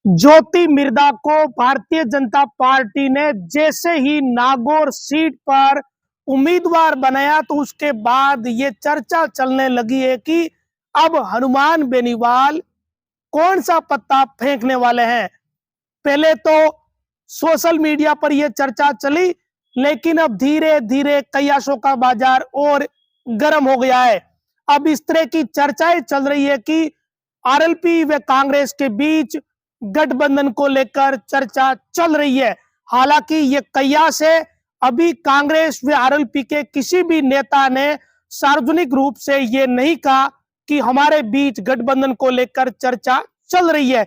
ज्योति मिर्धा को भारतीय जनता पार्टी ने जैसे ही नागौर सीट पर उम्मीदवार बनाया तो उसके बाद ये चर्चा चलने लगी है कि अब हनुमान बेनीवाल कौन सा पत्ता फेंकने वाले हैं। पहले तो सोशल मीडिया पर यह चर्चा चली, लेकिन अब धीरे धीरे कयासों का बाजार और गर्म हो गया है। अब इस तरह की चर्चाएं चल रही है कि आरएलपी व कांग्रेस के बीच गठबंधन को लेकर चर्चा चल रही है। हालांकि ये कयास है, अभी कांग्रेस व आरएलपी के किसी भी नेता ने सार्वजनिक रूप से ये नहीं कहा कि हमारे बीच गठबंधन को लेकर चर्चा चल रही है।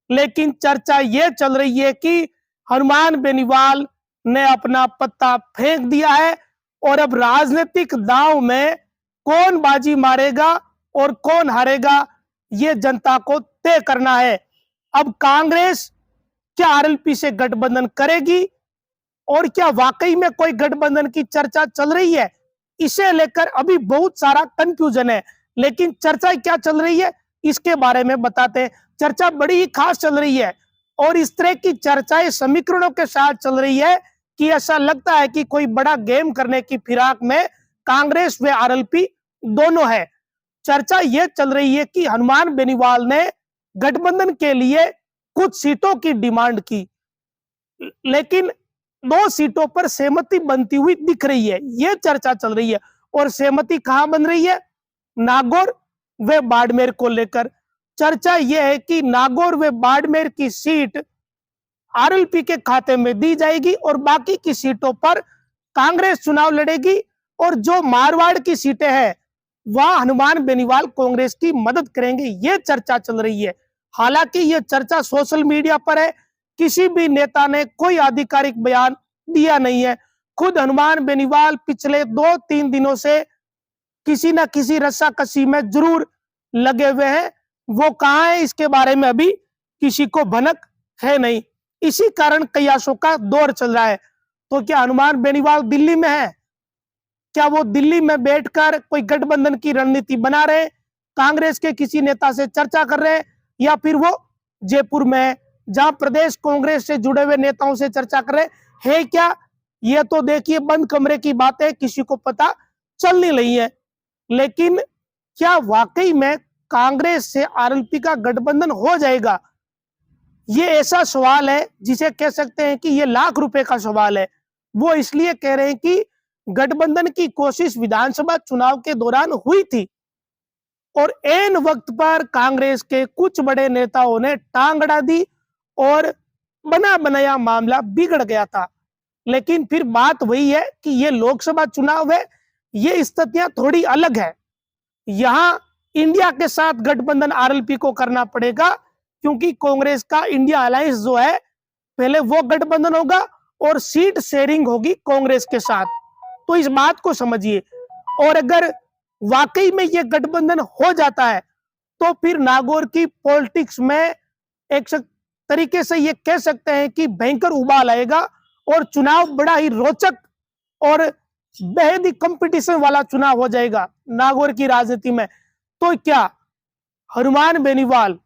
लेकिन चर्चा ये चल रही है कि हनुमान बेनीवाल ने अपना पत्ता फेंक दिया है और अब राजनीतिक दांव में कौन बाजी मारेगा और कौन हारेगा ये जनता को तय करना है। अब कांग्रेस क्या आरएलपी से गठबंधन करेगी और क्या वाकई में कोई गठबंधन की चर्चा चल रही है, इसे लेकर अभी बहुत सारा कंफ्यूजन है। लेकिन चर्चा क्या चल रही है इसके बारे में बताते हैं। चर्चा बड़ी ही खास चल रही है और इस तरह की चर्चाएं समीकरणों के साथ चल रही है कि ऐसा लगता है कि कोई बड़ा गेम करने की फिराक में कांग्रेस व आरएलपी दोनों है। चर्चा यह चल रही है कि हनुमान बेनीवाल ने गठबंधन के लिए कुछ सीटों की डिमांड की, लेकिन 2 सीटों पर सहमति बनती हुई दिख रही है। यह चर्चा चल रही है और सहमति कहां बन रही है? नागौर व बाड़मेर को लेकर। चर्चा यह है कि नागौर व बाड़मेर की सीट आरएलपी के खाते में दी जाएगी और बाकी की सीटों पर कांग्रेस चुनाव लड़ेगी और जो मारवाड़ की सीटें हैं वहां हनुमान बेनीवाल कांग्रेस की मदद करेंगे। यह चर्चा चल रही है। हालांकि यह चर्चा सोशल मीडिया पर है, किसी भी नेता ने कोई आधिकारिक बयान दिया नहीं है। खुद हनुमान बेनीवाल पिछले 2-3 दिनों से किसी न किसी रस्साकसी में जरूर लगे हुए हैं। वो कहां है इसके बारे में अभी किसी को भनक है नहीं। इसी कारण कयासों का दौर चल रहा है। तो क्या हनुमान बेनीवाल दिल्ली में है? क्या वो दिल्ली में बैठकर कोई गठबंधन की रणनीति बना रहे, कांग्रेस के किसी नेता से चर्चा कर रहे हैं, या फिर वो जयपुर में है जहां प्रदेश कांग्रेस से जुड़े हुए नेताओं से चर्चा कर रहे हैं? क्या ये तो देखिए बंद कमरे की बात है, किसी को पता चल नहीं रही है। लेकिन क्या वाकई में कांग्रेस से आरएलपी का गठबंधन हो जाएगा? ये ऐसा सवाल है जिसे कह सकते हैं कि ये लाख रुपए का सवाल है। वो इसलिए कह रहे हैं कि गठबंधन की कोशिश विधानसभा चुनाव के दौरान हुई थी और ऐन वक्त पर कांग्रेस के कुछ बड़े नेताओं ने टांग अड़ा दी और बना बनाया मामला बिगड़ गया था। लेकिन फिर बात वही है कि ये लोकसभा चुनाव है, ये स्थितियां थोड़ी अलग है। यहां इंडिया के साथ गठबंधन आरएलपी को करना पड़ेगा, क्योंकि कांग्रेस का इंडिया अलायंस जो है पहले वो गठबंधन होगा और सीट शेयरिंग होगी कांग्रेस के साथ। तो इस बात को समझिए। और अगर वाकई में ये गठबंधन हो जाता है तो फिर नागौर की पॉलिटिक्स में एक तरीके से ये कह सकते हैं कि भयंकर उबाल आएगा और चुनाव बड़ा ही रोचक और बेहद ही कंपटीशन वाला चुनाव हो जाएगा नागौर की राजनीति में। तो क्या हनुमान बेनीवाल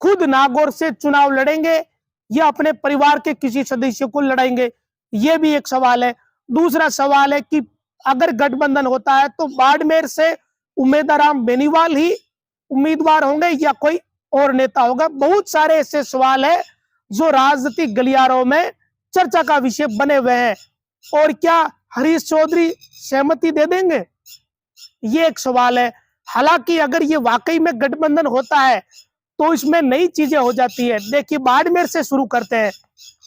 खुद नागौर से चुनाव लड़ेंगे या अपने परिवार के किसी सदस्य को लड़ाएंगे? यह भी एक सवाल है। दूसरा सवाल है कि अगर गठबंधन होता है तो बाड़मेर से उम्मीदवार बेनीवाल ही उम्मीदवार होंगे या कोई और नेता होगा? बहुत सारे ऐसे सवाल है जो राजनीतिक गलियारों में चर्चा का विषय बने हुए हैं। और क्या हरीश चौधरी सहमति दे देंगे, ये एक सवाल है। हालांकि अगर ये वाकई में गठबंधन होता है तो इसमें नई चीजें हो जाती है। देखिए बाड़मेर से शुरू करते हैं।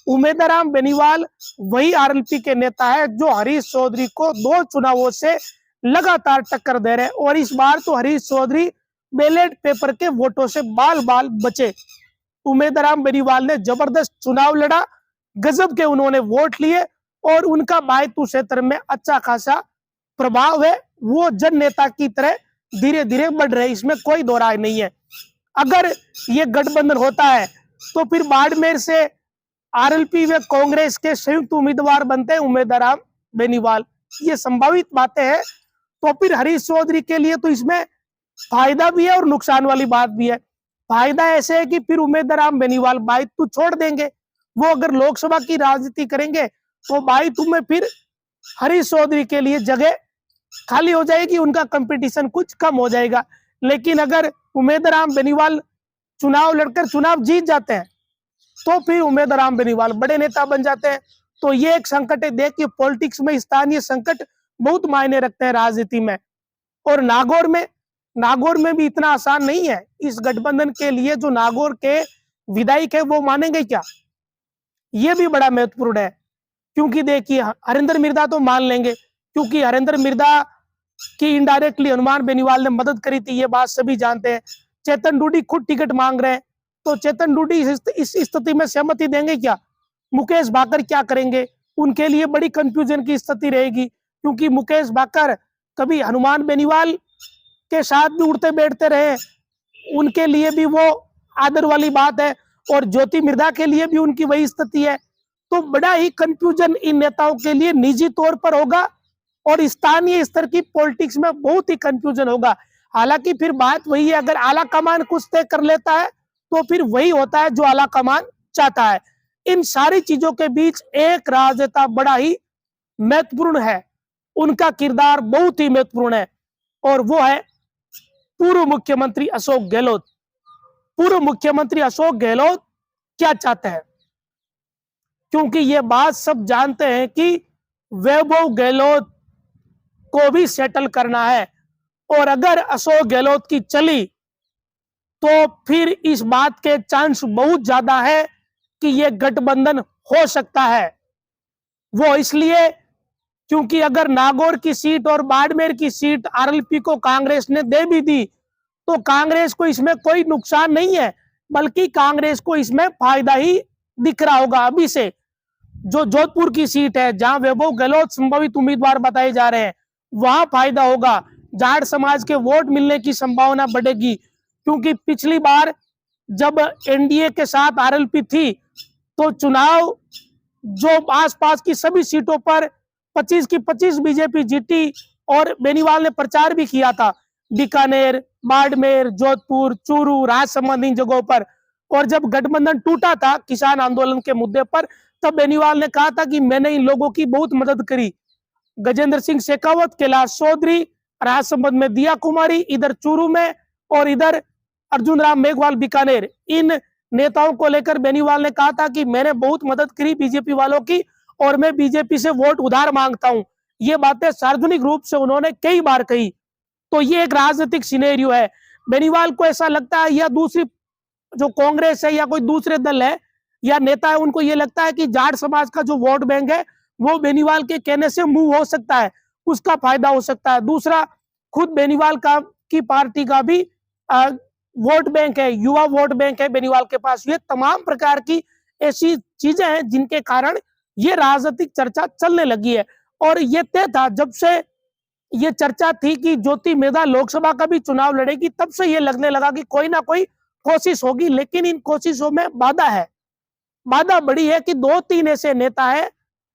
उम्मीदवार बेनीवाल वही आरएलपी के नेता है जो हरीश चौधरी को 2 चुनावों से लगातार टक्कर दे रहे हैं और इस बार तो हरीश चौधरी बैलेट पेपर के वोटों से बाल बाल बचे। उम्मीदवार बेनीवाल ने जबरदस्त चुनाव लड़ा, गजब के उन्होंने वोट लिए और उनका बायतू क्षेत्र में अच्छा खासा प्रभाव है। वो जन नेता की तरह धीरे धीरे बढ़ रहे, इसमें कोई दो राय नहीं है। अगर ये गठबंधन होता है तो फिर बाड़मेर से आरएलपी व कांग्रेस के संयुक्त उम्मीदवार बनते हैं उम्मीदवार बेनीवाल। ये संभावित बातें हैं। तो फिर हरीश चौधरी के लिए तो इसमें फायदा भी है और नुकसान वाली बात भी है। फायदा ऐसे है कि फिर उमेद राम बेनीवाल भाई तू छोड़ देंगे, वो अगर लोकसभा की राजनीति करेंगे तो भाई तुम्हें फिर हरीश चौधरी के लिए जगह खाली हो जाएगी, उनका कंपटीशन कुछ कम हो जाएगा। लेकिन अगर उमेद राम बेनीवाल चुनाव लड़कर चुनाव जीत जाते हैं तो फिर उमेद राम बेनीवाल बड़े नेता बन जाते हैं। तो ये एक संकट है। देखिए पॉलिटिक्स में स्थानीय संकट बहुत मायने रखते हैं राजनीति में। और नागौर में भी इतना आसान नहीं है इस गठबंधन के लिए। जो नागौर के विधायक है वो मानेंगे क्या, ये भी बड़ा महत्वपूर्ण है। क्योंकि देखिए हरेंद्र मिर्धा तो मान लेंगे, क्योंकि हरेंद्र मिर्धा की इनडायरेक्टली हनुमान बेनीवाल ने मदद करी थी, ये बात सभी जानते हैं। चेतन डूडी खुद टिकट मांग रहे हैं, तो चेतन डूडी इस स्थिति में सहमति देंगे क्या? मुकेश भाकर क्या करेंगे? उनके लिए बड़ी कंफ्यूजन की स्थिति रहेगी, क्योंकि मुकेश भाकर कभी हनुमान बेनीवाल के साथ भी उठते बैठते रहे, उनके लिए भी वो आदर वाली बात है, और ज्योति मिर्धा के लिए भी उनकी वही स्थिति है। तो बड़ा ही कंफ्यूजन इन नेताओं के लिए निजी तौर पर होगा और स्थानीय स्तर की पॉलिटिक्स में बहुत ही कंफ्यूजन होगा। हालांकि फिर बात वही है, अगर आला कमान कुछ तय कर लेता है तो फिर वही होता है जो आला कमान चाहता है। इन सारी चीजों के बीच एक राजनेता बड़ा ही महत्वपूर्ण है, उनका किरदार बहुत ही महत्वपूर्ण है, और वो है पूर्व मुख्यमंत्री अशोक गहलोत। पूर्व मुख्यमंत्री अशोक गहलोत क्या चाहते हैं? क्योंकि ये बात सब जानते हैं कि वैभव गहलोत को भी सेटल करना है, और अगर अशोक गहलोत की चली तो फिर इस बात के चांस बहुत ज्यादा है कि ये गठबंधन हो सकता है। वो इसलिए क्योंकि अगर नागौर की सीट और बाड़मेर की सीट आरएलपी को कांग्रेस ने दे भी दी तो कांग्रेस को इसमें कोई नुकसान नहीं है, बल्कि कांग्रेस को इसमें फायदा ही दिख रहा होगा। अभी से जो जोधपुर की सीट है जहां वैभव गहलोत संभावित उम्मीदवार बताए जा रहे हैं, वहां फायदा होगा, जाट समाज के वोट मिलने की संभावना बढ़ेगी। क्योंकि पिछली बार जब एनडीए के साथ आरएलपी थी तो चुनाव जो आसपास की सभी सीटों पर 25 की 25 बीजेपी जीती, और बेनीवाल ने प्रचार भी किया था बीकानेर, बाड़मेर, जोधपुर, चूरू, राजसमंद इन जगहों पर। और जब गठबंधन टूटा था किसान आंदोलन के मुद्दे पर, तब बेनीवाल ने कहा था कि मैंने इन लोगों की बहुत मदद करी। गजेंद्र सिंह शेखावत, कैलाश चौधरी राजसमंद में, दिया कुमारी इधर चूरू में, और इधर अर्जुन राम मेघवाल बीकानेर, इन नेताओं को लेकर बेनीवाल ने कहा था कि मैंने बहुत मदद करी बीजेपी वालों की और मैं बीजेपी से वोट उधार मांगता हूं। ये बातें सार्वजनिक रूप से उन्होंने कई बार कही। तो ये एक राजनीतिक सिनेरियो है। बेनीवाल को ऐसा लगता है, या दूसरी जो कांग्रेस है या कोई दूसरे दल है या नेता है, उनको ये लगता है कि जाट समाज का जो वोट बैंक है वो बेनीवाल के कहने से मूव हो सकता है, उसका फायदा हो सकता है। दूसरा, खुद बेनीवाल का की पार्टी का भी वोट बैंक है, युवा वोट बैंक है बेनीवाल के पास। ये तमाम प्रकार की ऐसी चीजें हैं जिनके कारण ये राजनीतिक चर्चा चलने लगी है। और ये तय था जब से ये चर्चा थी कि ज्योति मिर्धा लोकसभा का भी चुनाव लड़ेगी, तब से ये लगने लगा कि कोई ना कोई कोशिश होगी। लेकिन इन कोशिशों में बाधा है, बाधा बड़ी है कि 2-3 ऐसे नेता है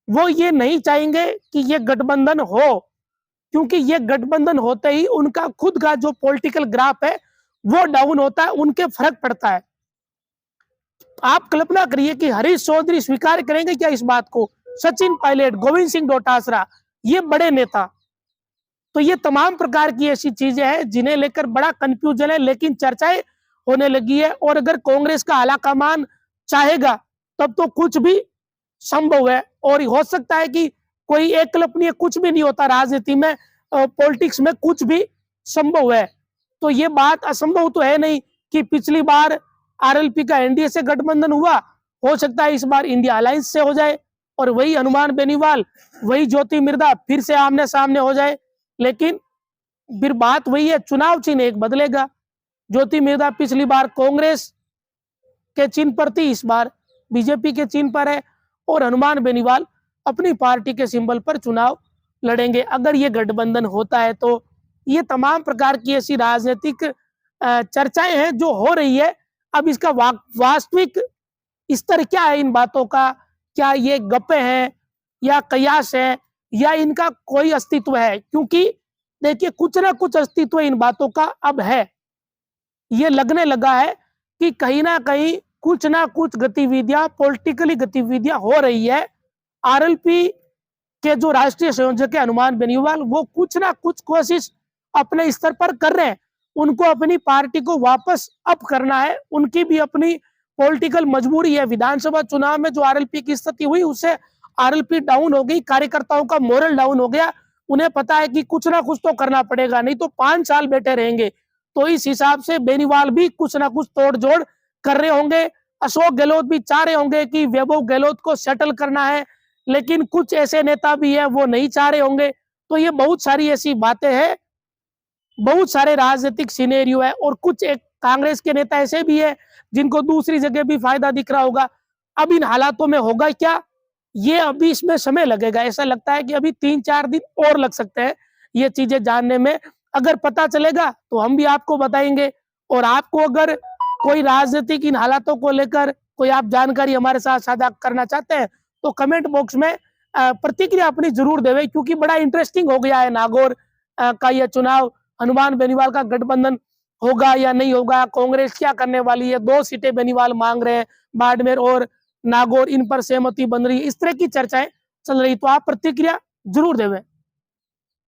वो ये नहीं चाहेंगे कि ये गठबंधन हो, क्योंकि ये गठबंधन होते ही उनका खुद का जो पॉलिटिकल ग्राफ है वो डाउन होता है, उनके फर्क पड़ता है। आप कल्पना करिए कि हरीश चौधरी स्वीकार करेंगे क्या इस बात को? सचिन पायलट, गोविंद सिंह डोटासरा, ये बड़े नेता। तो ये तमाम प्रकार की ऐसी चीजें हैं जिन्हें लेकर बड़ा कंफ्यूजन है, लेकिन चर्चाएं होने लगी है। और अगर कांग्रेस का आलाकमान चाहेगा तब तो कुछ भी संभव है, और हो सकता है कि कोई एककल्पनीय कुछ भी नहीं होता राजनीति में, पॉलिटिक्स में कुछ भी संभव है। तो ये बात असंभव तो है नहीं कि पिछली बार आरएलपी का एनडीए से गठबंधन हुआ, हो सकता है इस बार इंडिया अलायंस से हो जाए और वही हनुमान बेनीवाल, वही ज्योति मिर्धा फिर से आमने सामने हो जाए। लेकिन फिर बात वही है, चुनाव चिन्ह एक बदलेगा। ज्योति मिर्धा पिछली बार कांग्रेस के चिन्ह पर थी, इस बार बीजेपी के चिन्ह पर है, और हनुमान बेनीवाल अपनी पार्टी के सिंबल पर चुनाव लड़ेंगे अगर ये गठबंधन होता है। तो ये तमाम प्रकार की ऐसी राजनीतिक चर्चाएं हैं जो हो रही है। अब इसका वास्तविक स्तर क्या है इन बातों का? क्या ये गप्पे हैं या कयास है या इनका कोई अस्तित्व है? क्योंकि देखिए कुछ ना कुछ अस्तित्व इन बातों का अब है। ये लगने लगा है कि कहीं ना कुछ गतिविधियां, पॉलिटिकली गतिविधियां हो रही है। आरएलपी के जो राष्ट्रीय संयोजक है हनुमान बेनीवाल, वो कुछ ना कुछ कोशिश अपने स्तर पर कर रहे हैं। उनको अपनी पार्टी को वापस अप करना है, उनकी भी अपनी पॉलिटिकल मजबूरी है। विधानसभा चुनाव में जो आरएलपी की स्थिति हुई, उससे आरएलपी डाउन हो गई, कार्यकर्ताओं का मोरल डाउन हो गया। उन्हें पता है कि कुछ ना कुछ तो करना पड़ेगा, नहीं तो 5 साल बैठे रहेंगे। तो इस हिसाब से बेनीवाल भी कुछ ना कुछ तोड़ जोड़ कर रहे होंगे। अशोक गहलोत भी चाह रहे होंगे कि वैभव गहलोत को सेटल करना है, लेकिन कुछ ऐसे नेता भी है वो नहीं चाह रहे होंगे। तो ये बहुत सारी ऐसी बातें हैं, बहुत सारे राजनीतिक सिनेरियो है, और कुछ एक कांग्रेस के नेता ऐसे भी है जिनको दूसरी जगह भी फायदा दिख रहा होगा। अब इन हालातों में होगा क्या, ये अभी इसमें समय लगेगा। ऐसा लगता है कि अभी 3-4 दिन और लग सकते हैं ये चीजें जानने में। अगर पता चलेगा तो हम भी आपको बताएंगे, और आपको अगर कोई राजनीतिक इन हालातों को लेकर कोई आप जानकारी हमारे साथ साझा करना चाहते हैं तो कमेंट बॉक्स में प्रतिक्रिया अपनी जरूर देवे, क्योंकि बड़ा इंटरेस्टिंग हो गया है नागौर का यह चुनाव। हनुमान बेनीवाल का गठबंधन होगा या नहीं होगा, कांग्रेस क्या करने वाली है, 2 सीटें बेनीवाल मांग रहे हैं, बाड़मेर और नागौर, इन पर सहमति बन रही है, इस तरह की चर्चाएं चल रही। तो आप प्रतिक्रिया जरूर देवें।